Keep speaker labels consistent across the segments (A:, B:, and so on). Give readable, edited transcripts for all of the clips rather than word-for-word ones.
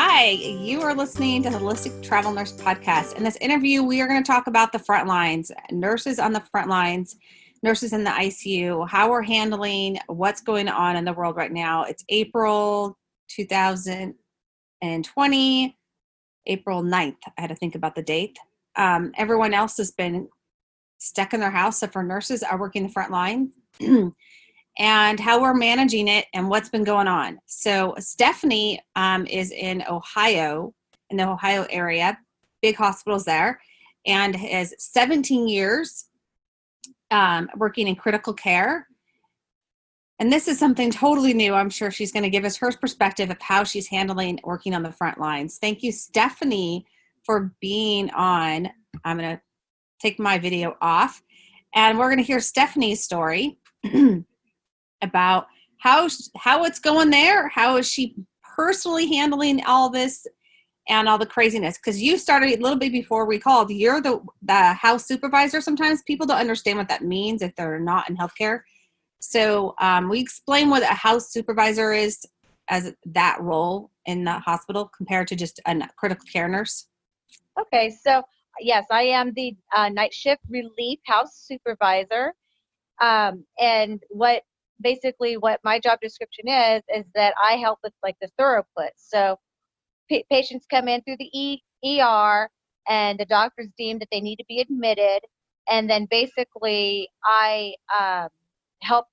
A: Hi, you are listening to the Holistic Travel Nurse Podcast. In this interview, we are going to talk about the front lines, nurses on the front lines, nurses in the ICU, how we're handling what's going on in the world right now. It's April 2020, April 9th. I had to think about the date. Everyone else has been stuck in their house, except for nurses are working the front line. And how we're managing it and what's been going on. So Stephanie is in Ohio, in the Ohio area, big hospitals there, and has 17 years working in critical care. And this is something totally new. I'm sure she's going to give us her perspective of how she's handling working on the front lines. Thank you, Stephanie, for being on. I'm going to take my video off, and we're going to hear Stephanie's story. About how it's going there. How is she personally handling all this and all the craziness? Because you started a little bit before we called. You're the house supervisor. Sometimes people don't understand what that means if they're not in healthcare. So we explain what a house supervisor is as that role in the hospital compared to just a critical care nurse.
B: Okay, so yes, I am the night shift relief house supervisor. And what my job description is that I help with like the throughput. So patients come in through the ER and the doctors deem that they need to be admitted. And then basically I help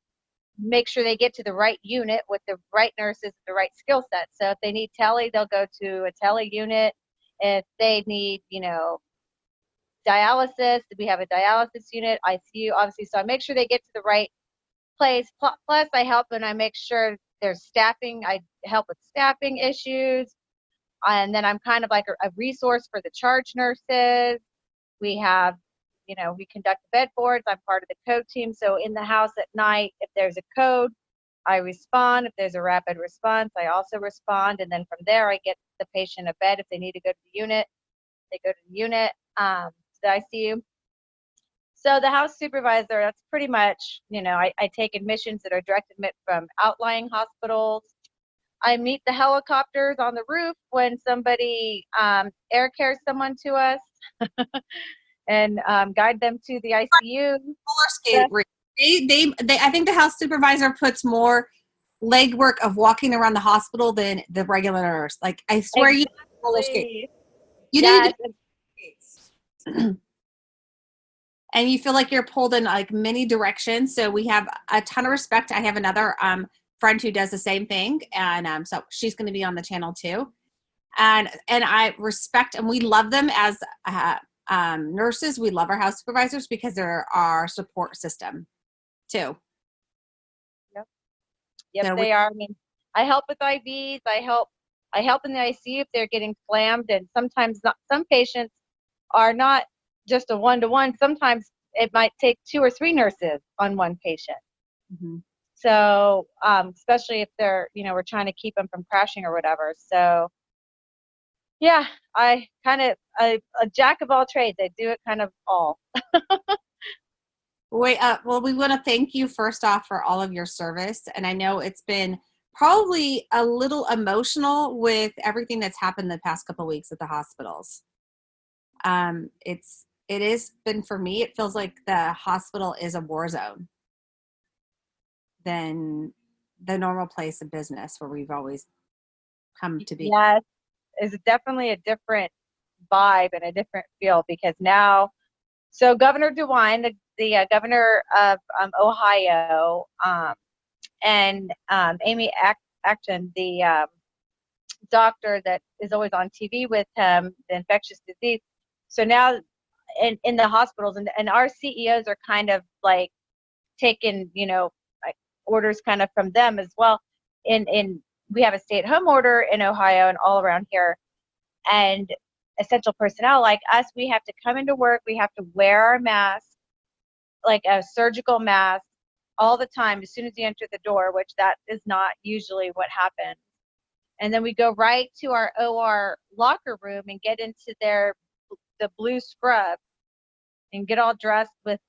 B: make sure they get to the right unit with the right nurses, the right skill set. So if they need tele, they'll go to a tele unit. If they need, dialysis, we have a dialysis unit, ICU, obviously. So I make sure they get to the right place. Plus I help and I make sure there's staffing. I help with staffing issues. And then I'm kind of like a resource for the charge nurses. We have, we conduct the bed boards. I'm part of the code team. So in the house at night, if there's a code, I respond. If there's a rapid response, I also respond. And then from there, I get the patient a bed. If they need to go to the unit, they go to the unit, to the ICU. So the house supervisor, that's pretty much, I take admissions that are direct admit from outlying hospitals. I meet the helicopters on the roof when somebody air cares someone to us and guide them to the ICU.
A: I think the house supervisor puts more legwork of walking around the hospital than the regular nurse. Like, I swear,
B: exactly.
A: you need to and you feel like you're pulled in like many directions. So we have a ton of respect. I have another friend who does the same thing. And so she's going to be on the channel too. And I respect, and we love them as nurses. We love our house supervisors because they're our support system too.
B: Yep, so they are. I mean, I help with IVs. I help in the ICU if they're getting slammed. And sometimes some patients are not just a one-to-one. Sometimes it might take 2 or 3 nurses on one patient. Mm-hmm. So especially if they're, we're trying to keep them from crashing or whatever. So yeah, I kind of a jack of all trades. I do it kind of all.
A: Well, we want to thank you first off for all of your service. And I know it's been probably a little emotional with everything that's happened the past couple of weeks at the hospitals. It has been, for me, it feels like the hospital is a war zone than the normal place of business where we've always come to be.
B: Yes, it's definitely a different vibe and a different feel because now, so Governor DeWine, the governor of Ohio, and Amy Acton, the doctor that is always on TV with him, the infectious disease. So now in the hospitals and our CEOs are kind of like taking, like orders kind of from them as well. We have a stay-at-home order in Ohio and all around here. And essential personnel like us, we have to come into work. We have to wear our mask, like a surgical mask, all the time as soon as you enter the door, which that is not usually what happens. And then we go right to our OR locker room and get into the blue scrub and get all dressed with,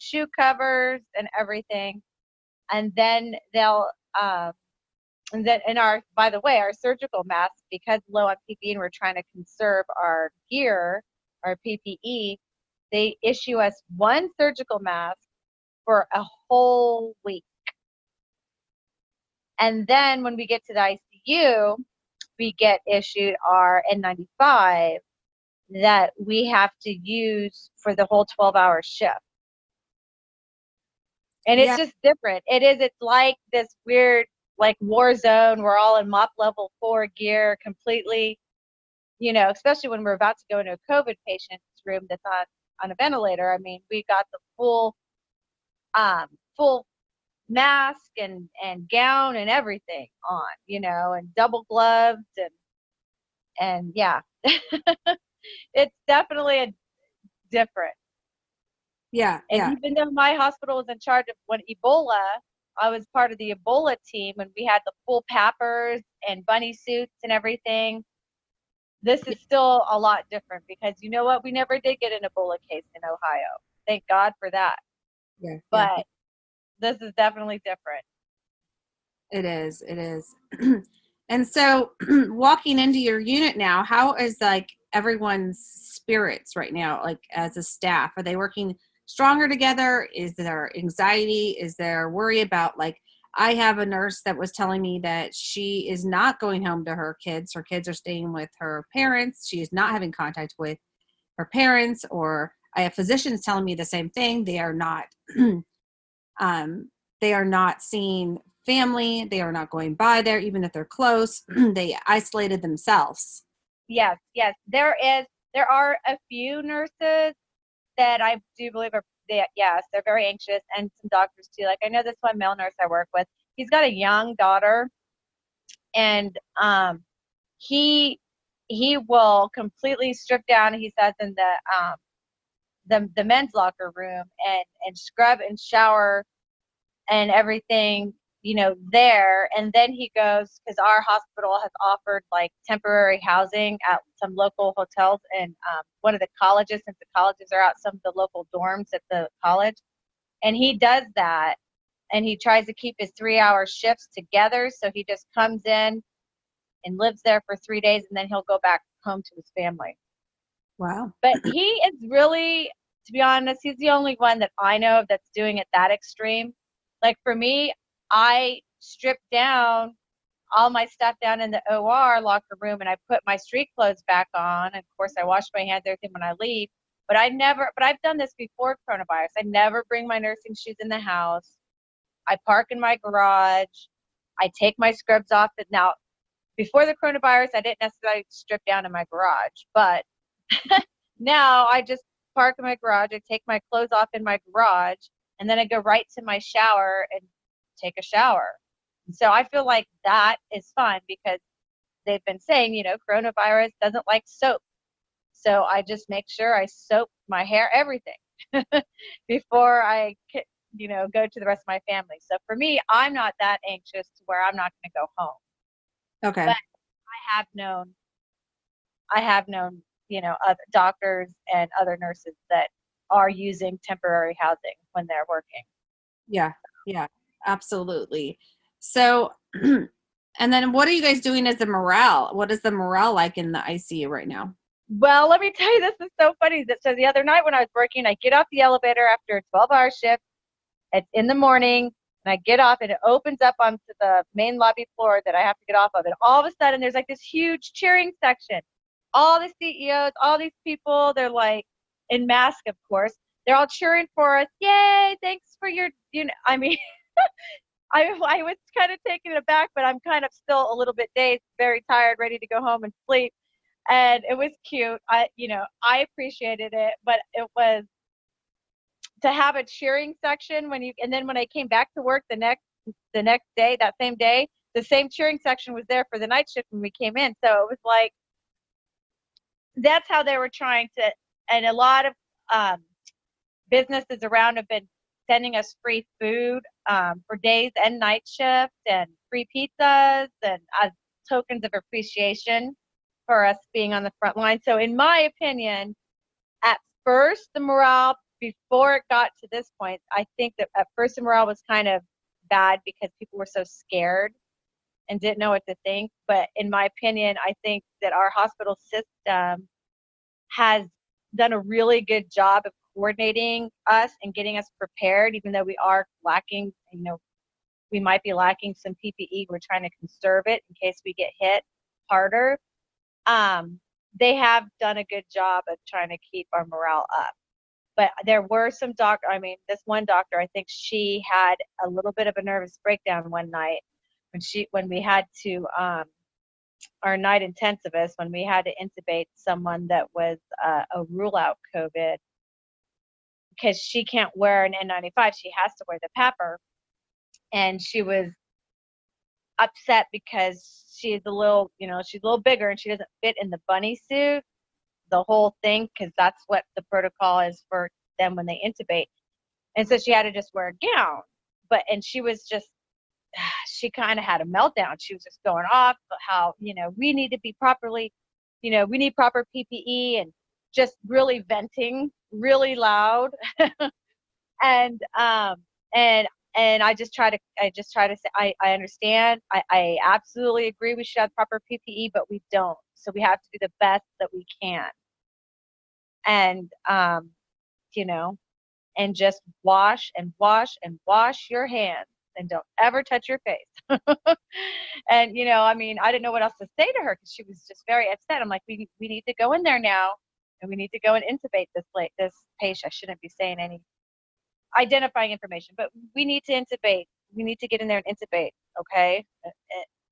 B: shoe covers and everything. And then they'll And then by the way, our surgical masks, because low on PPE and we're trying to conserve our gear, our PPE, they issue us one surgical mask for a whole week. And then when we get to the ICU, we get issued our N95 that we have to use for the whole 12-hour shift. And it's just different. It's like this weird, like war zone. We're all in MOP level 4 gear completely, especially when we're about to go into a COVID patient's room that's on a ventilator. I mean, we got the full mask and gown and everything on, and double gloves and yeah. It's definitely different.
A: Yeah.
B: And even though my hospital was in charge of when Ebola, I was part of the Ebola team when we had the full pappers and bunny suits and everything. This is still a lot different because you know what? We never did get an Ebola case in Ohio. Thank God for that.
A: Yeah.
B: But this is definitely different.
A: It is. And so walking into your unit now, how is like everyone's spirits right now, like as a staff? Are they working stronger together? Is there anxiety? Is there worry about, like, I have a nurse that was telling me that she is not going home to her kids. Her kids are staying with her parents. She is not having contact with her parents. Or I have physicians telling me the same thing. They are not they are not seeing family. They are not going by there, even if they're close. They isolated themselves.
B: Yes. There are a few nurses that I do believe they're very anxious, and some doctors too. Like I know this one male nurse I work with, he's got a young daughter, and he will completely strip down, he says, in the men's locker room and scrub and shower and everything, there. And then he goes, because our hospital has offered like temporary housing at some local hotels and one of the colleges, since the colleges are out, some of the local dorms at the college. And he does that, and he tries to keep his 3-hour shifts together. So he just comes in and lives there for 3 days, and then he'll go back home to his family.
A: Wow.
B: But he is really, to be honest, he's the only one that I know of that's doing it that extreme. Like for me, I stripped down all my stuff down in the OR locker room, and I put my street clothes back on. And of course, I wash my hands, everything when I leave. But I've done this before coronavirus. I never bring my nursing shoes in the house. I park in my garage. I take my scrubs off. Now, before the coronavirus, I didn't necessarily strip down in my garage, but now I just park in my garage. I take my clothes off in my garage, and then I go right to my shower and take a shower. So I feel like that is fun because they've been saying, coronavirus doesn't like soap. So I just make sure I soap my hair, everything before I, go to the rest of my family. So for me, I'm not that anxious to where I'm not going to go home.
A: Okay.
B: But I have known, other doctors and other nurses that are using temporary housing when they're working.
A: Yeah, absolutely. So, and then what are you guys doing as the morale? What is the morale like in the ICU right now?
B: Well, let me tell you, this is so funny. So the other night when I was working, I get off the elevator after a 12-hour shift. It's in the morning, and I get off, and it opens up onto the main lobby floor that I have to get off of. And all of a sudden, there's like this huge cheering section. All the CEOs, all these people, they're like in mask, of course. They're all cheering for us. Yay, thanks for your, I mean, I was kind of taken aback, but I'm kind of still a little bit dazed, very tired, ready to go home and sleep. And it was cute. I appreciated it, but it was to have a cheering section and then when I came back to work the next day, that same day, the same cheering section was there for the night shift when we came in. So it was like, that's how they were trying to, and a lot of businesses around have been sending us free food for days and night shift, and free pizzas, and as tokens of appreciation for us being on the front line. So in my opinion, at first the morale, before it got to this point, I think that at first the morale was kind of bad because people were so scared and didn't know what to think. But in my opinion, I think that our hospital system has done a really good job of coordinating us and getting us prepared, even though we are lacking, we might be lacking some PPE. We're trying to conserve it in case we get hit harder. They have done a good job of trying to keep our morale up. But there were some this one doctor, I think she had a little bit of a nervous breakdown one night when we had to, our night intensivist, when we had to intubate someone that was a rule out COVID, because she can't wear an N95, she has to wear the PAPR. And she was upset because she's a little bigger and she doesn't fit in the bunny suit, the whole thing, because that's what the protocol is for them when they intubate. And so she had to just wear a gown. And she was just, she kind of had a meltdown. She was just going off how, we need to be properly, we need proper PPE, and just really venting really loud. and I just try to say, I understand. I absolutely agree we should have proper PPE, but we don't. So we have to do the best that we can. And, and just wash your hands, and don't ever touch your face. And, I didn't know what else to say to her because she was just very upset. I'm like, we need to go in there now, and we need to go and intubate this patient. I shouldn't be saying any identifying information, but we need to intubate. We need to get in there and intubate, okay?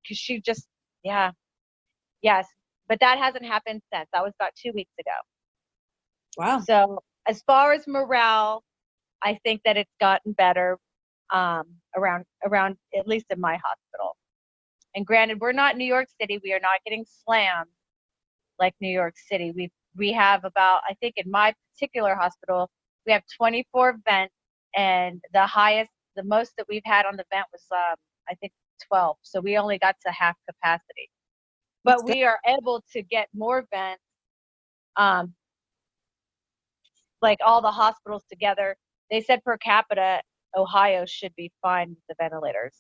B: Because she just, yeah, yes. But that hasn't happened since. That was about 2 weeks ago.
A: Wow.
B: So as far as morale, I think that it's gotten better around at least in my hospital. And granted, we're not New York City. We are not getting slammed like New York City. We have about, I think in my particular hospital, we have 24 vents, and the most that we've had on the vent was I think 12. So we only got to half capacity. But we are able to get more vents, like all the hospitals together. They said per capita, Ohio should be fine with the ventilators.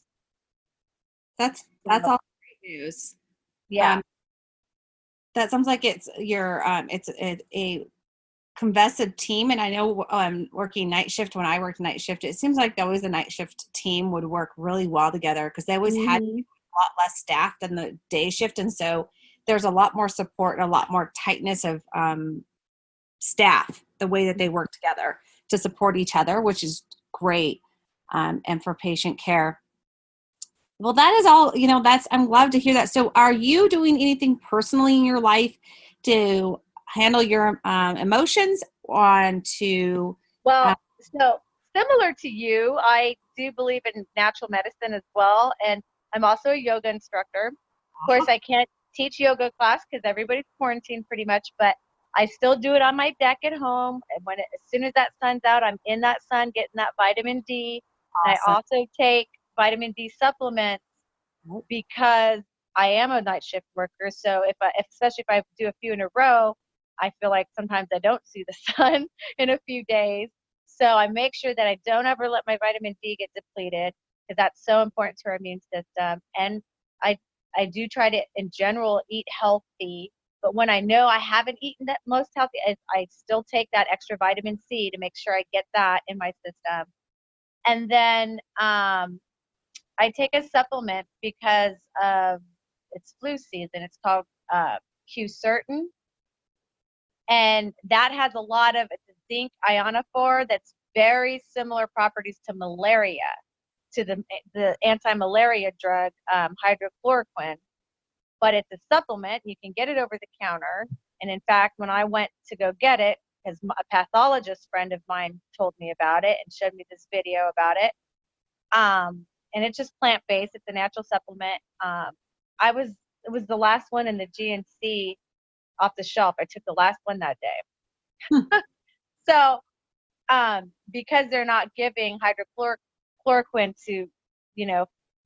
A: That's all great news.
B: Yeah.
A: That sounds like it's a convessive team. And I know working night shift, when I worked night shift, it seems like always the night shift team would work really well together because they always had a lot less staff than the day shift. And so there's a lot more support and a lot more tightness of staff, the way that they work together to support each other, which is great. And for patient care. Well, that is all, I'm glad to hear that. So are you doing anything personally in your life to handle your emotions so
B: similar to you, I do believe in natural medicine as well. And I'm also a yoga instructor. Of course, I can't teach yoga class because everybody's quarantined pretty much, but I still do it on my deck at home. And as soon as that sun's out, I'm in that sun getting that vitamin D. Awesome. And I also take vitamin D supplements because I am a night shift worker. So especially if I do a few in a row, I feel like sometimes I don't see the sun in a few days. So I make sure that I don't ever let my vitamin D get depleted, because that's so important to our immune system. And I do try to, in general, eat healthy. But when I know I haven't eaten that most healthy, I still take that extra vitamin C to make sure I get that in my system. And then I take a supplement because of it's flu season. It's called Icu Nurse. And that has a lot of, it's a zinc ionophore that's very similar properties to malaria, to the anti-malaria drug hydrochloroquine. But it's a supplement. You can get it over the counter. And in fact, when I went to go get it, because a pathologist friend of mine told me about it and showed me this video about it. And it's just plant-based. It's a natural supplement. It was the last one in the GNC off the shelf. I took the last one that day. So because they're not giving hydrochloroquine to,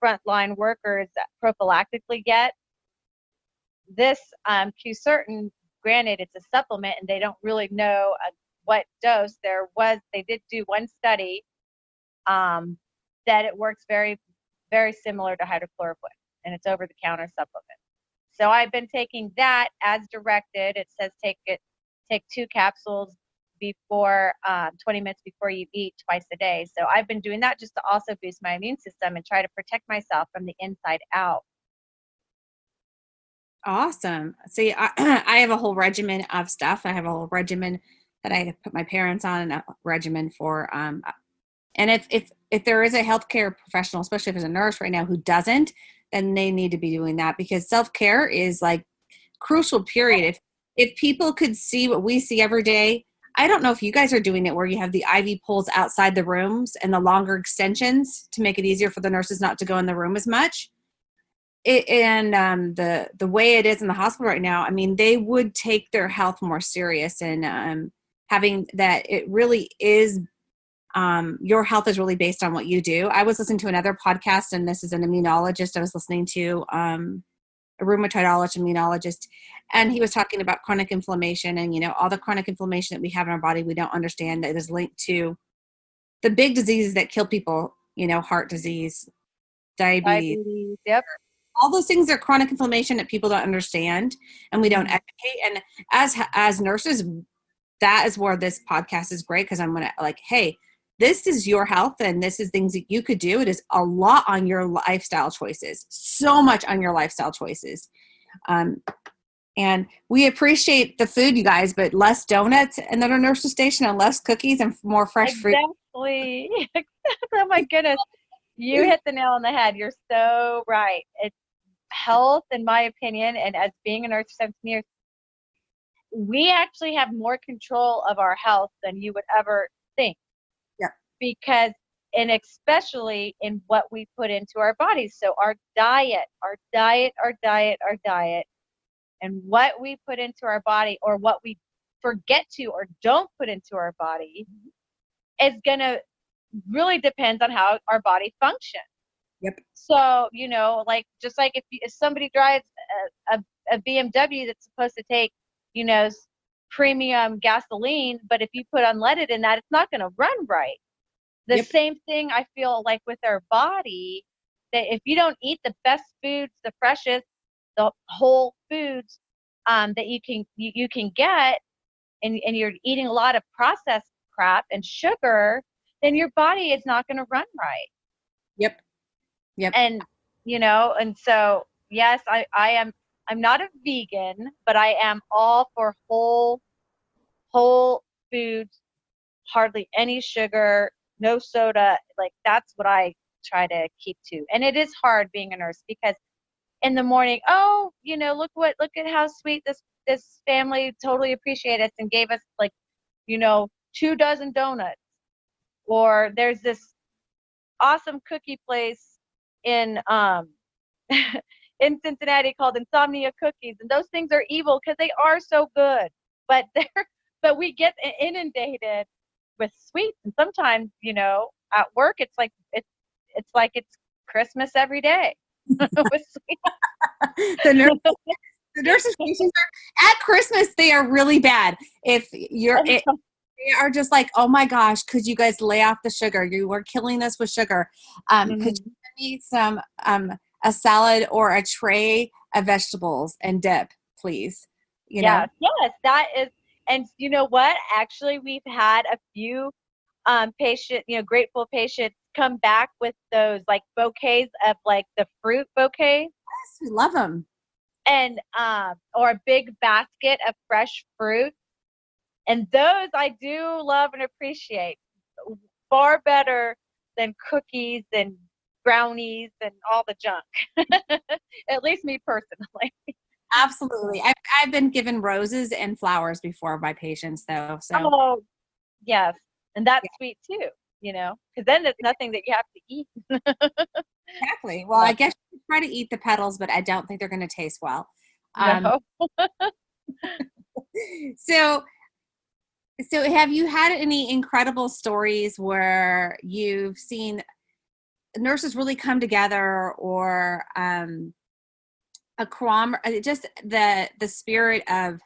B: frontline workers that prophylactically get, this Icu Nurse, granted it's a supplement and they don't really know what dose. They did do one study that it works very, very similar to hydrochloroquine. and it's over-the-counter supplement. So I've been taking that as directed. It says take 2 capsules before 20 minutes before you eat twice a day. So I've been doing that just to also boost my immune system and try to protect myself from the inside out.
A: Awesome. See, I have a whole regimen of stuff. I have a whole regimen that I put my parents on, and a regimen for, and if there is a healthcare professional, especially if there's a nurse right now who doesn't, then they need to be doing that, because self-care is like crucial period. If people could see what we see every day, I don't know if you guys are doing it where you have the IV poles outside the rooms and the longer extensions to make it easier for the nurses not to go in the room as much. The way it is in the hospital right now, I mean, they would take their health more serious, and having that, it really is, your health is really based on what you do. I was listening to another podcast, and this is an immunologist. I was listening to a rheumatologist, immunologist, and he was talking about chronic inflammation, and, all the chronic inflammation that we have in our body, we don't understand that it is linked to the big diseases that kill people, heart disease, diabetes.
B: Yep.
A: All those things are chronic inflammation that people don't understand, and we don't educate. And as nurses, that is where this podcast is great, because I'm going to hey, this is your health, and this is things that you could do. It is a lot on your lifestyle choices, so much on your lifestyle choices. And we appreciate the food, you guys, but less donuts and then a nurse's station, and less cookies and more fresh fruit.
B: Exactly. Oh my goodness. You hit the nail on the head. You're so right. It's health, in my opinion, and as being a nurse for 17 years, we actually have more control of our health than you would ever think.
A: Yeah.
B: Because, and especially in what we put into our bodies. So our diet, and what we put into our body, or what we forget to or don't put into our body, is going to really depends on how our body functions.
A: Yep.
B: So, just like if somebody drives a BMW that's supposed to take, premium gasoline, but if you put unleaded in that, it's not going to run right. The
A: Yep.
B: same thing I feel like with our body, that if you don't eat the best foods, the freshest, the whole foods that you can get, and you're eating a lot of processed crap and sugar, then your body is not going to run right.
A: Yep.
B: And, and so, yes, I'm not a vegan, but I am all for whole foods, hardly any sugar, no soda. Like, that's what I try to keep to. And it is hard being a nurse, because in the morning, look at how sweet this family totally appreciated us and gave us 2 dozen donuts. Or there's this awesome cookie place in in Cincinnati called Insomnia Cookies, and those things are evil because they are so good, but we get inundated with sweets, and sometimes at work it's like it's Christmas every day with sweets.
A: The nurses' patients at Christmas, they are really bad. If they are just like, oh my gosh, could you guys lay off the sugar? You were killing us with sugar. Could you send me some a salad or a tray of vegetables and dip, please?
B: Yes, that is. And you know what? Actually, we've had a few grateful patients come back with those like bouquets of like the fruit bouquets.
A: Yes, we love them.
B: And or a big basket of fresh fruit. And those I do love and appreciate. Far better than cookies and brownies and all the junk. At least me personally.
A: Absolutely. I've been given roses and flowers before by patients, though. So.
B: Oh, yes. And that's sweet too, because then there's nothing that you have to eat.
A: Exactly. Well, I guess you try to eat the petals, but I don't think they're going to taste well.
B: No.
A: So have you had any incredible stories where you've seen nurses really come together, or just the spirit of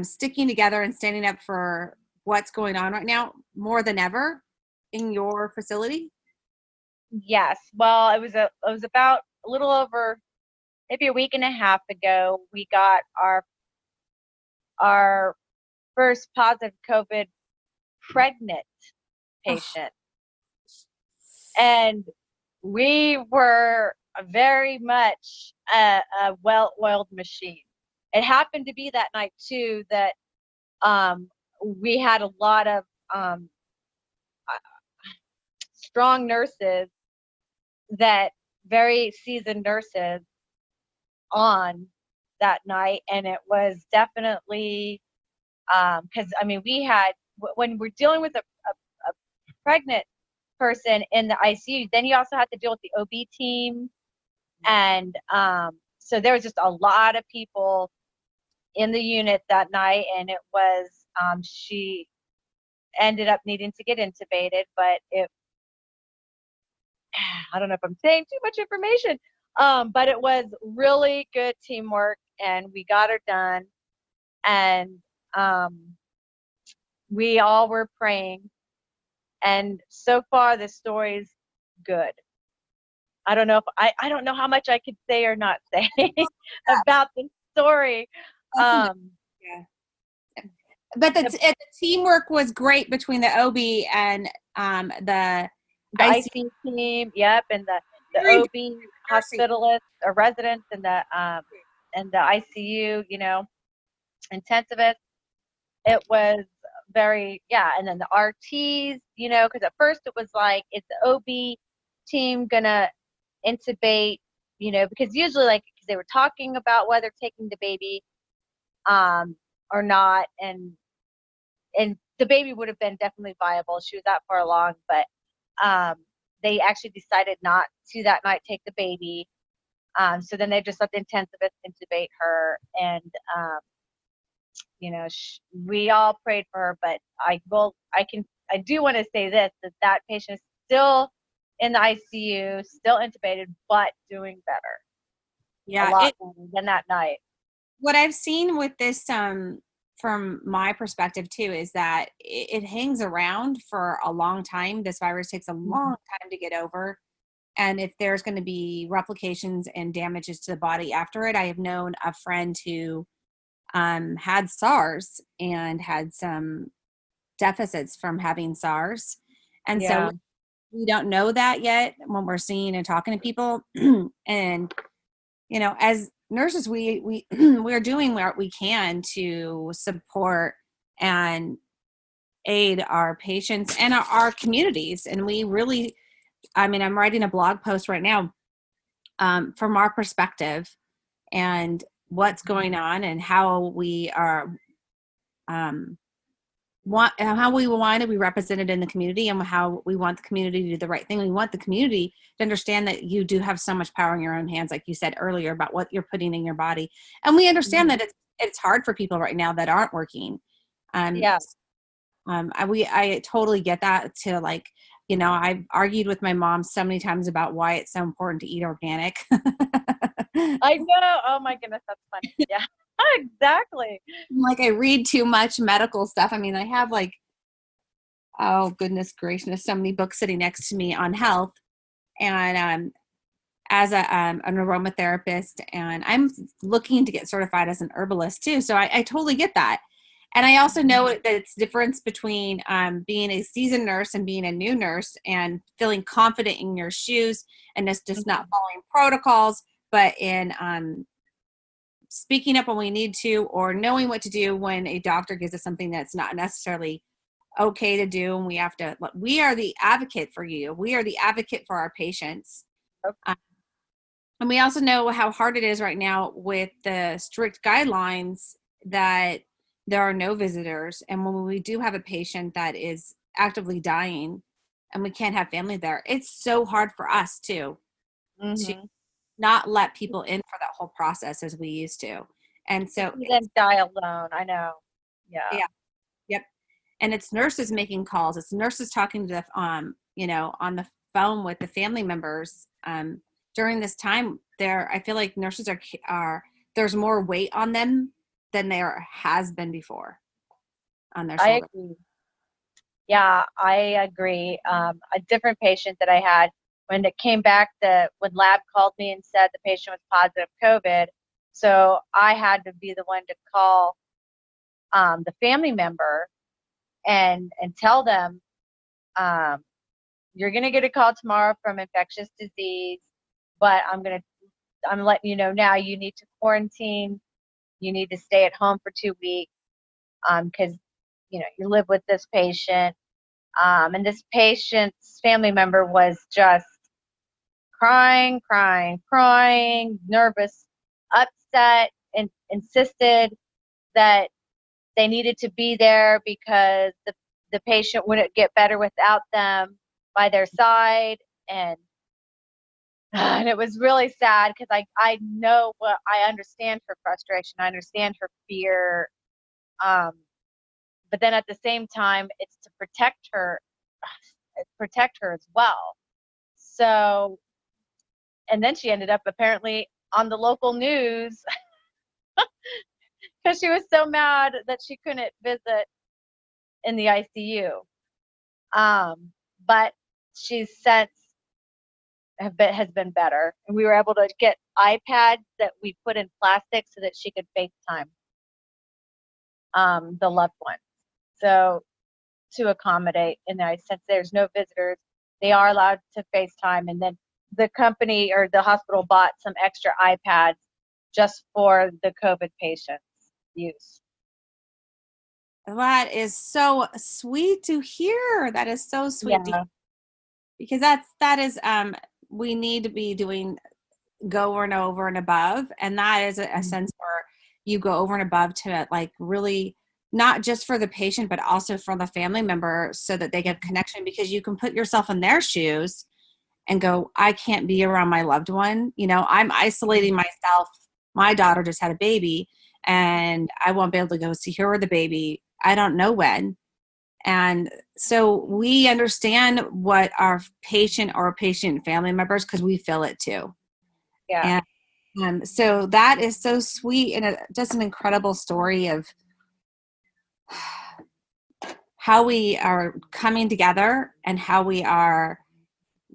A: sticking together and standing up for what's going on right now more than ever in your facility?
B: Yes. Well, it was about a little over maybe a week and a half ago, we got our first positive COVID pregnant patient. And we were very much a well-oiled machine. It happened to be that night too that we had a lot of strong nurses, that very seasoned nurses on that night, and it was definitely because I mean we had, when we're dealing with a pregnant person in the ICU, then you also have to deal with the OB team, and so there was just a lot of people in the unit that night, and it was she ended up needing to get intubated, but I don't know if I'm saying too much information, but it was really good teamwork, and we got her done, and we all were praying, and so far the story's good. I don't know if I don't know how much I could say or not say about the story.
A: Yeah. But the teamwork was great between the OB and the
B: ICU team, yep, and the OB hospitalists or residents and the ICU, intensivist. It was very, yeah, and then the RTs, because at first it was like, is the OB team gonna intubate, because usually, like, because they were talking about whether taking the baby or not, and the baby would have been definitely viable. She was that far along, but they actually decided not to that night take the baby. So then they just let the intensivist intubate her, and we all prayed for her. But I do want to say this, that patient is still in the ICU, still intubated, but doing better.
A: Yeah,
B: a lot better than that night.
A: What I've seen with this, from my perspective too, is that it hangs around for a long time. This virus takes a long time to get over. And if there's going to be replications and damages to the body after it, I have known a friend who had SARS and had some deficits from having SARS. And so we don't know that yet when we're seeing and talking to people. And, as nurses, we we're doing what we can to support and aid our patients and our communities. And we really, I'm writing a blog post right now from our perspective and what's going on and how we are how we want to be represented in the community, and how we want the community to do the right thing. We want the community to understand that you do have so much power in your own hands, like you said earlier, about what you're putting in your body. And we understand that it's hard for people right now that aren't working. I totally get that too. Like, I've argued with my mom so many times about why it's so important to eat organic.
B: I know. Oh my goodness, that's funny. Yeah, exactly.
A: Like, I read too much medical stuff. I mean, I have oh goodness gracious, so many books sitting next to me on health, and as an aromatherapist, and I'm looking to get certified as an herbalist too. So I totally get that. And I also know that it's difference between being a seasoned nurse and being a new nurse, and feeling confident in your shoes and just not following protocols, but in speaking up when we need to, or knowing what to do when a doctor gives us something that's not necessarily okay to do. And we are the advocate for you. We are the advocate for our patients.
B: Okay.
A: And we also know how hard it is right now with the strict guidelines that there are no visitors. And when we do have a patient that is actively dying and we can't have family there, it's so hard for us to not let people in for that whole process as we used to. And so
B: then die alone. I know. Yeah.
A: Yep. And it's nurses making calls. It's nurses talking to the, on the phone with the family members. During this time, I feel like nurses there's more weight on them than there has been before on their shoulders.
B: I agree. Yeah, I agree. A different patient that I had when it came back, when lab called me and said the patient was positive COVID, so I had to be the one to call the family member and tell them, you're going to get a call tomorrow from infectious disease, but I'm letting you know now, you need to quarantine. You need to stay at home for 2 weeks, because you live with this patient. And this patient's family member was just crying, nervous, upset, and insisted that they needed to be there because the patient wouldn't get better without them by their side. And it was really sad because I know I understand her frustration. I understand her fear. But then at the same time, it's to protect her as well. So, and then she ended up apparently on the local news because she was so mad that she couldn't visit in the ICU. But she's since has been better, and we were able to get iPads that we put in plastic so that she could FaceTime the loved ones. So to accommodate, and since there's no visitors, they are allowed to FaceTime, and then the company or the hospital bought some extra iPads just for the COVID patients' use.
A: That is so sweet to hear. That is so sweet to hear. Because that is we need to be doing go over and over and above, and that is a sense where you go over and above to like really not just for the patient but also for the family member so that they get connection, because you can put yourself in their shoes and go, I can't be around my loved one. I'm isolating myself. My daughter just had a baby and I won't be able to go see her or the baby. I don't know when. And so we understand what our patient or patient family members, because we feel it too.
B: Yeah.
A: And so that is so sweet, and just an incredible story of how we are coming together and how we are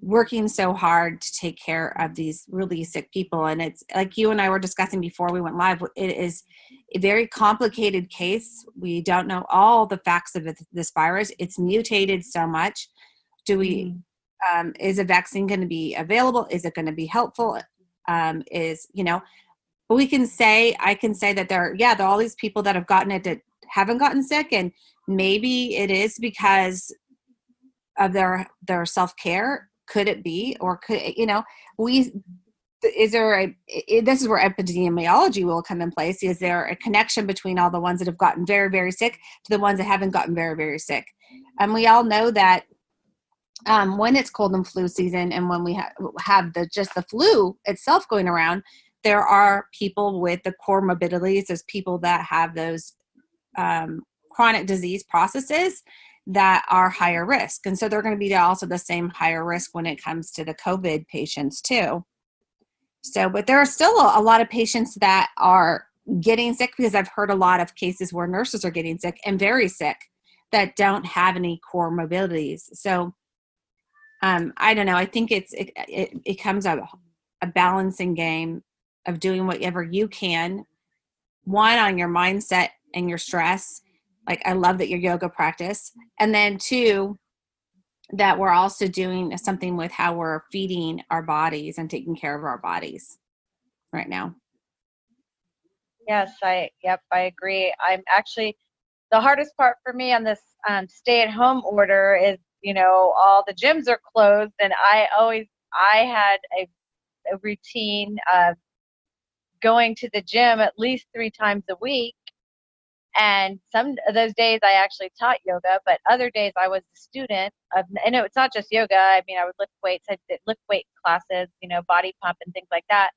A: working so hard to take care of these really sick people. And it's like you and I were discussing before we went live, it is a very complicated case. We don't know all the facts of this virus. It's mutated so much. Is a vaccine going to be available? Is it going to be helpful? But I can say that there are all these people that have gotten it that haven't gotten sick, and maybe it is because of their self-care. Could it be? Or could, this is where epidemiology will come in place. Is there a connection between all the ones that have gotten very, very sick to the ones that haven't gotten very, very sick? And we all know that when it's cold and flu season, and when we have the flu itself going around, there are people with the comorbidities. There's people that have those chronic disease processes that are higher risk. And so they're going to be also the same higher risk when it comes to the COVID patients too. So, but there are still a lot of patients that are getting sick, because I've heard a lot of cases where nurses are getting sick and very sick that don't have any comorbidities. So I don't know. I think it becomes a balancing game of doing whatever you can, one, on your mindset and your stress. Like, I love that your yoga practice. And then two, that we're also doing something with how we're feeding our bodies and taking care of our bodies right now.
B: Yes, I agree. I'm actually, the hardest part for me on this stay-at-home order is, all the gyms are closed, and I had a routine of going to the gym at least 3 times a week. And some of those days I actually taught yoga, but other days I was a student and it's not just yoga. I mean, I would lift weights. I did lift weight classes, body pump and things like that.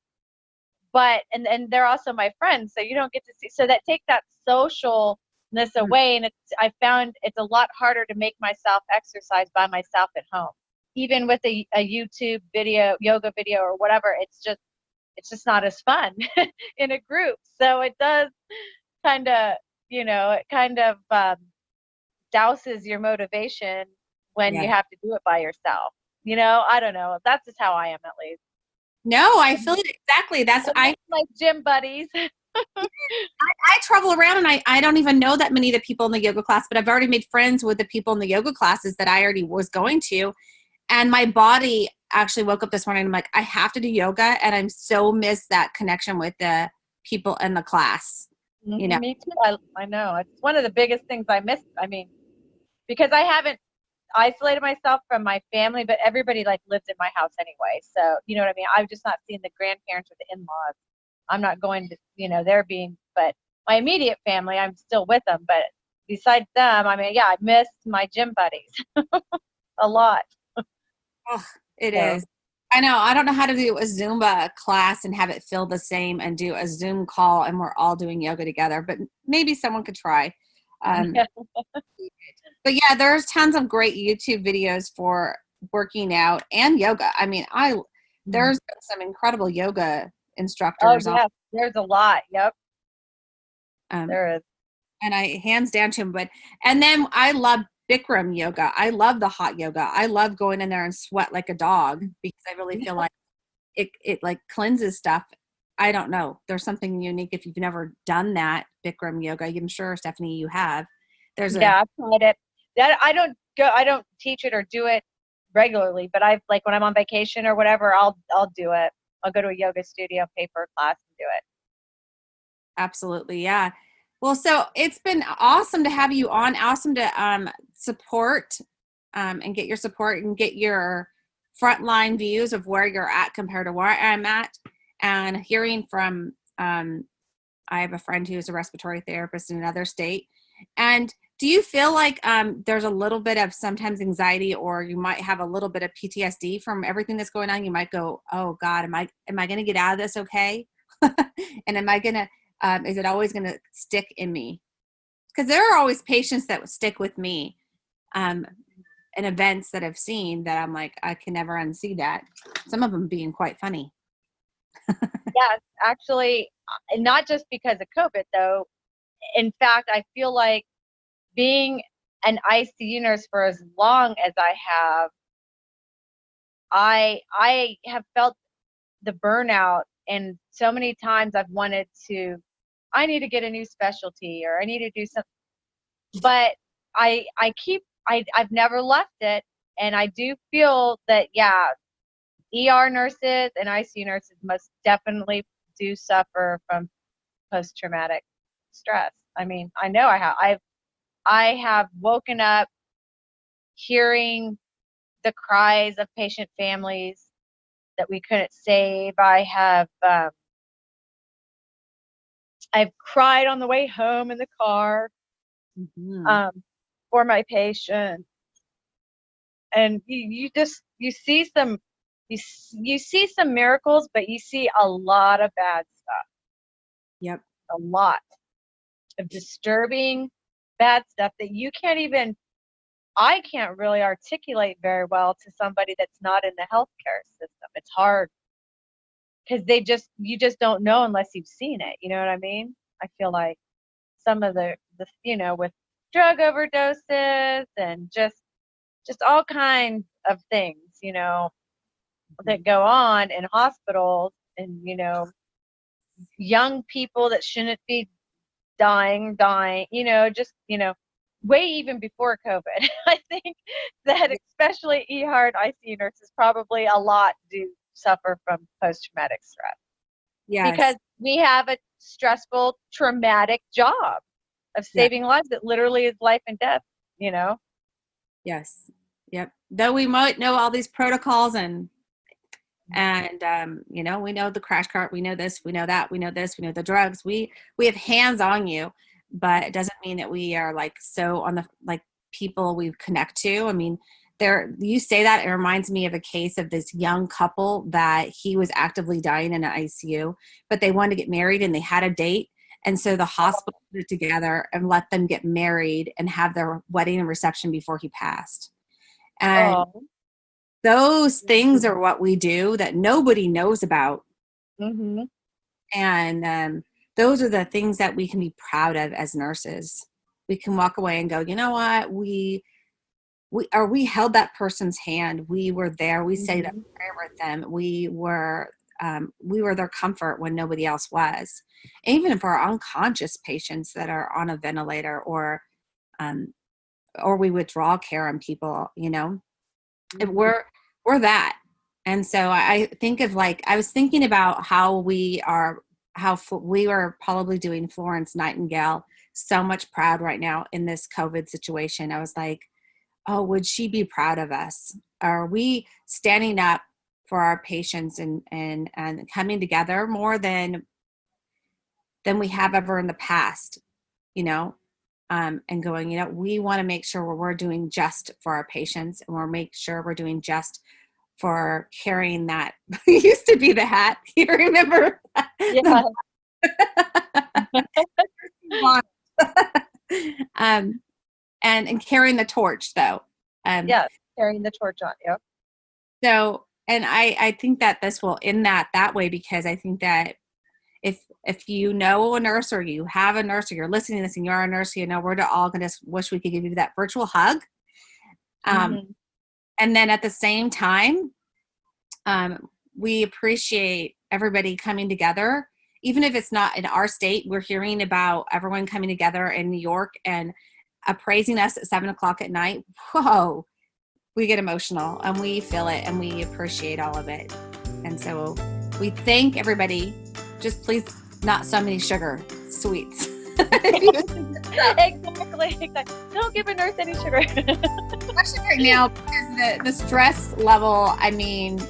B: But, and they're also my friends. So you don't get to see, so that take that socialness away. And I found it's a lot harder to make myself exercise by myself at home, even with a YouTube video, yoga video or whatever. It's just not as fun in a group. So it does kind of, douses your motivation when you have to do it by yourself. I don't know. That's just how I am, at least.
A: No, I feel it exactly. That's
B: I like gym buddies.
A: I travel around and I don't even know that many of the people in the yoga class, but I've already made friends with the people in the yoga classes that I already was going to. And my body actually woke up this morning. I'm like, I have to do yoga. And I'm so miss that connection with the people in the class. You know,
B: Me too. I know. It's one of the biggest things I miss. I mean, because I haven't isolated myself from my family, but everybody like lives in my house anyway. So, you know what I mean? I've just not seen the grandparents or the in-laws. I'm not going to, they're being, but my immediate family, I'm still with them. But besides them, I mean, yeah, I miss my gym buddies a lot.
A: oh, it
B: So,
A: is. I know. I don't know how to do a Zumba class and have it feel the same and do a Zoom call and we're all doing yoga together, but maybe someone could try.
B: yeah.
A: But yeah, there's tons of great YouTube videos for working out and yoga. I mean, there's some incredible yoga
B: Oh,
A: instructors on,
B: yeah, there's a lot. Yep,
A: um,
B: there is.
A: and I hands down to them. And then I love Bikram yoga. I love the hot yoga. I love going in there and sweat like a dog because I really feel like it like cleanses stuff. I don't know. There's something unique if you've never done that Bikram yoga. I'm sure, Stephanie, you have. There's
B: Yeah, I've tried it. That I don't teach it or do it regularly, but I've like when I'm on vacation or whatever, I'll do it. I'll go to a yoga studio, pay for a class and do it.
A: absolutely, yeah. Well, so it's been awesome to have you on. Awesome to support and get your support and get your frontline views of where you're at compared to where I'm at, and hearing from. I have a friend who is a respiratory therapist in another state. And do you feel like there's a little bit of sometimes anxiety, or you might have a little bit of PTSD from everything that's going on? You might go, "Oh God, am I going to get out of this okay?" And am I going to? Is it always going to stick in me? Because there are always patients that stick with me, and events that I've seen that I'm like, I can never unsee that. Some of them being quite funny.
B: Yeah, actually, not just because of COVID though. In fact, I feel like being an ICU nurse for as long as I have, I have felt the burnout, and so many times I've wanted to, I need to get a new specialty or I need to do something, but I've never left it. And I do feel that, yeah, ER nurses and ICU nurses most definitely do suffer from post-traumatic stress. I mean, I know I have woken up hearing the cries of patient families that we couldn't save. I've cried on the way home in the car
A: Mm-hmm.
B: for my patient, and you see some you see some miracles, but you see a lot of bad stuff,
A: Yep.
B: a lot of disturbing bad stuff that I can't really articulate very well to somebody that's not in the healthcare system. It's hard because you just don't know unless you've seen it. You know what I mean? I feel like some of the with drug overdoses and just all kinds of things, that go on in hospitals, and young people that shouldn't be dying, way even before COVID. I think that especially ER and ICU nurses probably a lot do suffer from post-traumatic stress
A: Yes.
B: because we have a stressful, traumatic job of
A: Yeah.
B: saving lives that literally is life and death, you know?
A: Yes. Yep. Though we might know all these protocols and we know the crash cart, we know this, we know that, we know this, we know the drugs. We have hands on you, but it doesn't mean that we are like so on the like people we connect to. I mean, you say that, it reminds me of a case of this young couple that he was actively dying in an ICU, but they wanted to get married and they had a date. And so the hospital put it together and let them get married and have their wedding and reception before he passed. And
B: Oh,
A: those things are what we do that nobody knows about.
B: mm-hmm.
A: And those are the things that we can be proud of as nurses. We can walk away and go, you know what? we held that person's hand. We were there. We stayed up
B: Mhm.
A: prayer with them. We were their comfort when nobody else was. Even for our unconscious patients that are on a ventilator, um, or we withdraw care on people, and
B: Mhm.
A: we're that. And so I think of, like, I was thinking about how we are probably doing Florence Nightingale so much proud right now in this COVID situation. I was like, oh, would she be proud of us? Are we standing up for our patients and coming together more than we have ever in the past, you know? And going, we want to make sure we're doing just for our patients, and we're make sure we're doing just for carrying that. Used to be the hat. You remember?
B: Yeah.
A: um, and carrying the torch, though.
B: Yes. Carrying the torch on. Yep.
A: So, and I think that this will end that way, because I think that if you know a nurse, or you have a nurse, or you're listening to this and you're a nurse, we're all going to wish we could give you that virtual hug.
B: Mhm.
A: And then at the same time, we appreciate everybody coming together. Even if it's not in our state, we're hearing about everyone coming together in New York and appraising us at 7:00 at night. Whoa, we get emotional and we feel it and we appreciate all of it. And so we thank everybody. Just please, not so many sugar sweets.
B: Exactly. Don't give a nurse any sugar.
A: Especially right now, because the stress level, I mean,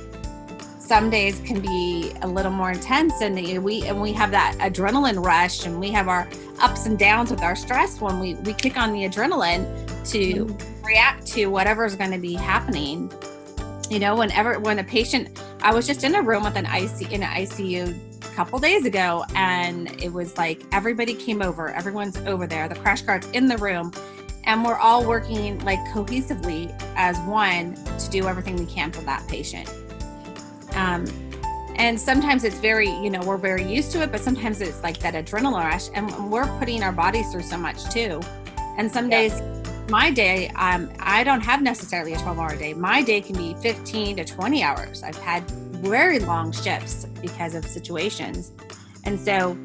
A: some days can be a little more intense, and we have that adrenaline rush, and we have our ups and downs with our stress when we kick on the adrenaline to react to whatever's going to be happening. When a patient, I was just in a room with an ICU a couple days ago, and it was like everybody came over, everyone's over there, the crash cart's in the room, and we're all working like cohesively as one to do everything we can for that patient. And sometimes it's very, we're very used to it, but sometimes it's like that adrenaline rush, and we're putting our bodies through so much too. And some days, my day, I don't have necessarily a 12-hour day. My day can be 15 to 20 hours. I've had very long shifts because of situations. And so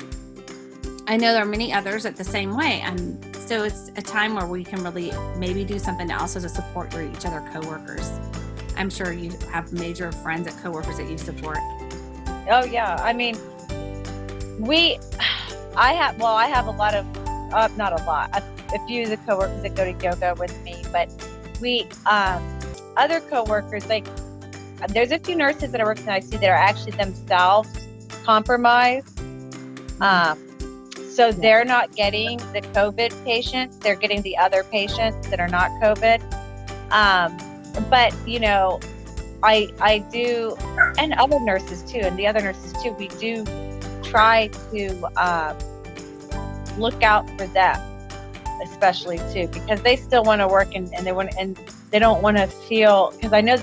A: I know there are many others at the same way. And so it's a time where we can really maybe do something else as a support for each other coworkers. I'm sure you have major friends and coworkers that you support.
B: Oh yeah. I mean, I have a lot of, not a lot, a few of the coworkers that go to yoga with me, but other coworkers, like there's a few nurses that are working in ICU that are actually themselves compromised. So they're not getting the COVID patients, they're getting the other patients that are not COVID. But I do, and other nurses too, and the other nurses too, we do try to look out for them, especially too, because they still want to work and they don't want to feel, because I know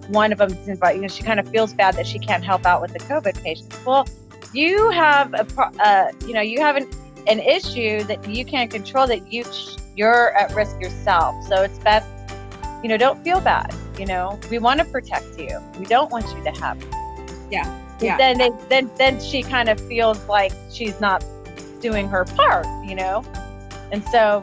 B: one of them is invited, she kind of feels bad that she can't help out with the COVID patients. Well, you have you have an issue that you can't control, that you're at risk yourself. So it's best, don't feel bad. We want to protect you. We don't want you to have it.
A: Yeah.
B: Then she kind of feels like she's not doing her part, And so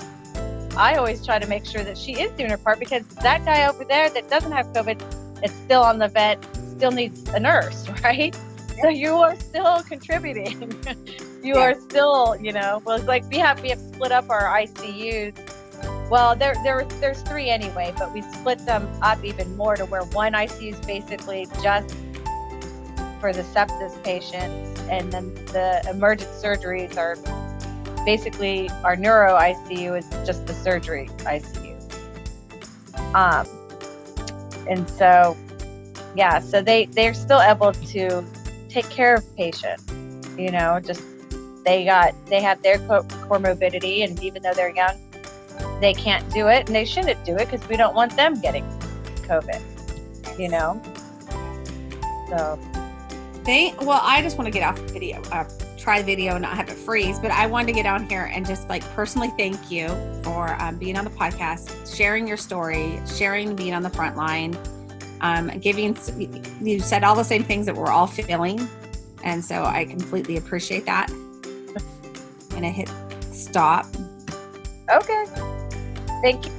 B: I always try to make sure that she is doing her part, because that guy over there that doesn't have COVID, it's still on the vet, still needs a nurse, right? Yeah. So you are still contributing. You are still, well, it's like we have split up our ICUs. Well, there's 3 anyway, but we split them up even more to where one ICU is basically just for the sepsis patients, and then the emergent surgeries are basically, our neuro ICU is just the surgery ICU. And so, so they're still able to take care of patients, just they have their comorbidity, and even though they're young, they can't do it, and they shouldn't do it, because we don't want them getting COVID, So.
A: Well, I just want to get off the video, try the video and not have it freeze, but I wanted to get on here and just like personally thank you for being on the podcast, sharing your story, sharing being on the front line, you said all the same things that we're all feeling. And so I completely appreciate that. I'm going to hit stop.
B: Okay. Thank you.